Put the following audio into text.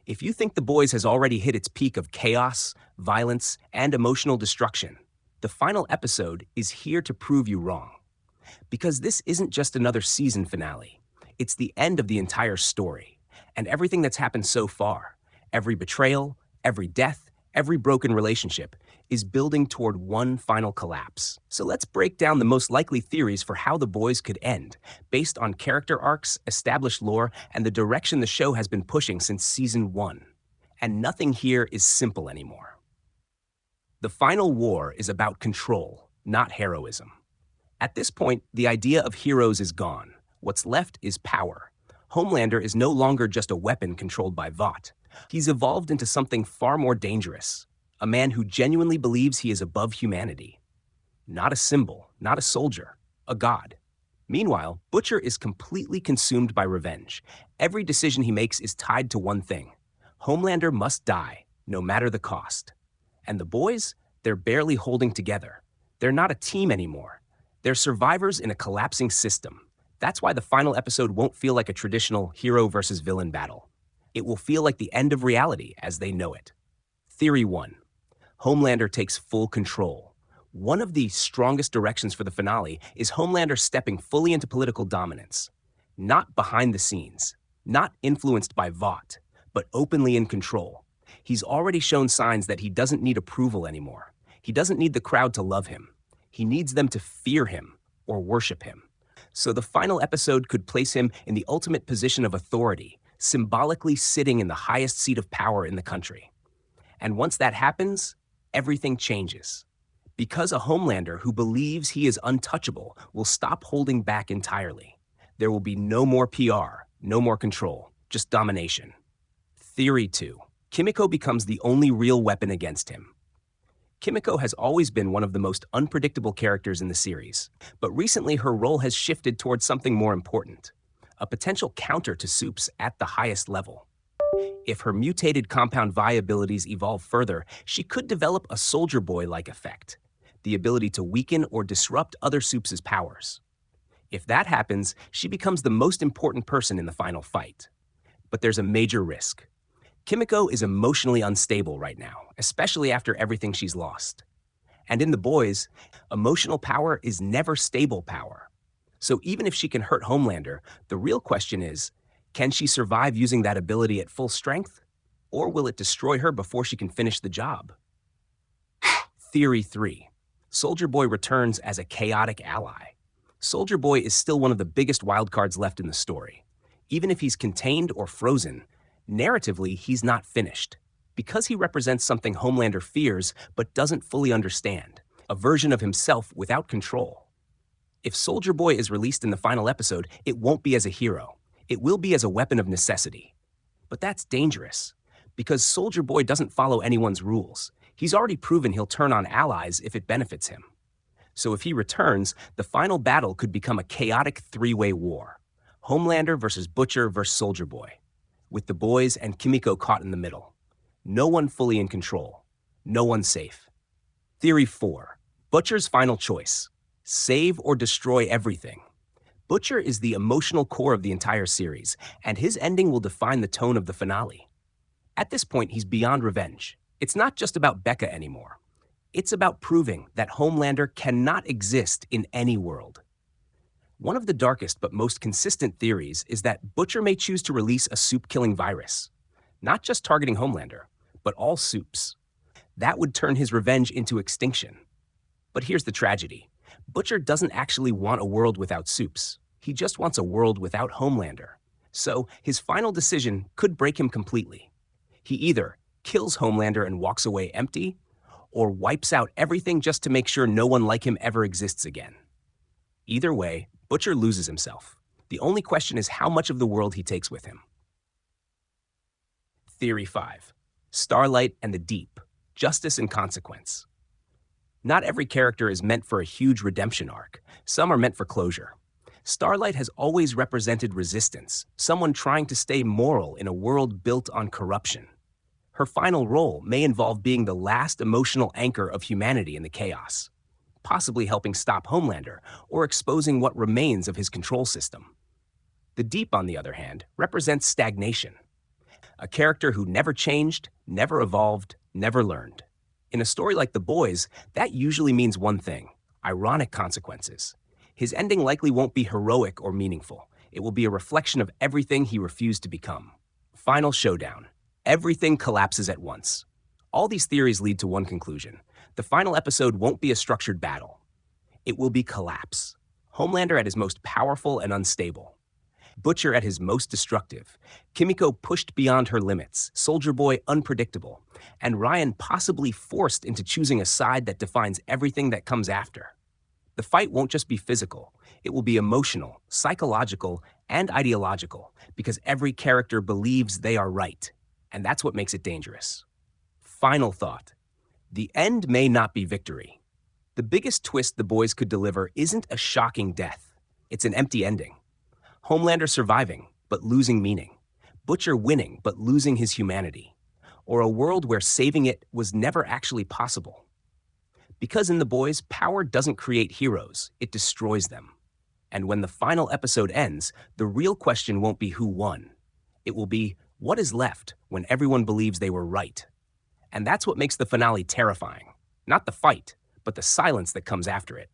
If you think The Boys has already hit its peak of chaos, violence, and emotional destruction, the final episode is here to prove you wrong. Because this isn't just another season finale, it's the end of the entire story. And everything that's happened so far, every betrayal, every death, every broken relationship, is building toward one final collapse. So let's break down the most likely theories for how The Boys could end, based on character arcs, established lore, and the direction the show has been pushing since season 1. And nothing here is simple anymore. The final war is about control, not heroism. At this point, the idea of heroes is gone. What's left is power. Homelander is no longer just a weapon controlled by Vought. He's evolved into something far more dangerous, a man who genuinely believes he is above humanity. Not a symbol, not a soldier, a god. Meanwhile, Butcher is completely consumed by revenge. Every decision he makes is tied to one thing. Homelander must die, no matter the cost. And the boys, they're barely holding together. They're not a team anymore. They're survivors in a collapsing system. That's why the final episode won't feel like a traditional hero versus villain battle. It will feel like the end of reality as they know it. Theory 1. Homelander takes full control. One of the strongest directions for the finale is Homelander stepping fully into political dominance. Not behind the scenes, not influenced by Vought, but openly in control. He's already shown signs that he doesn't need approval anymore. He doesn't need the crowd to love him. He needs them to fear him or worship him. So the final episode could place him in the ultimate position of authority, symbolically sitting in the highest seat of power in the country. And once that happens, everything changes. Because a Homelander who believes he is untouchable will stop holding back entirely. There will be no more PR, no more control, just domination. Theory 2. Kimiko becomes the only real weapon against him. Kimiko has always been one of the most unpredictable characters in the series, but recently her role has shifted towards something more important, a potential counter to Supe's at the highest level. If her mutated compound Vi abilities evolve further, she could develop a Soldier Boy-like effect, the ability to weaken or disrupt other Supe's powers. If that happens, she becomes the most important person in the final fight. But there's a major risk. Kimiko is emotionally unstable right now, especially after everything she's lost. And in The Boys, emotional power is never stable power. So even if she can hurt Homelander, the real question is, can she survive using that ability at full strength? Or will it destroy her before she can finish the job? Theory 3. Soldier Boy returns as a chaotic ally. Soldier Boy is still one of the biggest wildcards left in the story. Even if he's contained or frozen, narratively, he's not finished, because he represents something Homelander fears but doesn't fully understand, a version of himself without control. If Soldier Boy is released in the final episode, it won't be as a hero. It will be as a weapon of necessity. But that's dangerous, because Soldier Boy doesn't follow anyone's rules. He's already proven he'll turn on allies if it benefits him. So if he returns, the final battle could become a chaotic three-way war. Homelander versus Butcher versus Soldier Boy, with the boys and Kimiko caught in the middle. No one fully in control. No one safe. Theory 4. Butcher's final choice. Save or destroy everything. Butcher is the emotional core of the entire series, and his ending will define the tone of the finale. At this point, he's beyond revenge. It's not just about Becca anymore. It's about proving that Homelander cannot exist in any world. One of the darkest but most consistent theories is that Butcher may choose to release a Supe-killing virus, not just targeting Homelander, but all Supes. That would turn his revenge into extinction. But here's the tragedy. Butcher doesn't actually want a world without Supes. He just wants a world without Homelander. So his final decision could break him completely. He either kills Homelander and walks away empty, or wipes out everything just to make sure no one like him ever exists again. Either way, Butcher loses himself. The only question is how much of the world he takes with him. Theory 5. Starlight and the Deep. Justice and consequence. Not every character is meant for a huge redemption arc. Some are meant for closure. Starlight has always represented resistance, someone trying to stay moral in a world built on corruption. Her final role may involve being the last emotional anchor of humanity in the chaos, possibly helping stop Homelander or exposing what remains of his control system. The Deep, on the other hand, represents stagnation. A character who never changed, never evolved, never learned. In a story like The Boys, that usually means one thing: ironic consequences. His ending likely won't be heroic or meaningful. It will be a reflection of everything he refused to become. Final showdown. Everything collapses at once. All these theories lead to one conclusion. The final episode won't be a structured battle. It will be collapse. Homelander at his most powerful and unstable. Butcher at his most destructive. Kimiko pushed beyond her limits. Soldier Boy unpredictable. And Ryan possibly forced into choosing a side that defines everything that comes after. The fight won't just be physical. It will be emotional, psychological, and ideological, because every character believes they are right. And that's what makes it dangerous. Final thought. The end may not be victory. The biggest twist The Boys could deliver isn't a shocking death. It's an empty ending. Homelander surviving, but losing meaning. Butcher winning, but losing his humanity. Or a world where saving it was never actually possible. Because in The Boys, power doesn't create heroes, it destroys them. And when the final episode ends, the real question won't be who won. It will be, what is left when everyone believes they were right? And that's what makes the finale terrifying. Not the fight, but the silence that comes after it.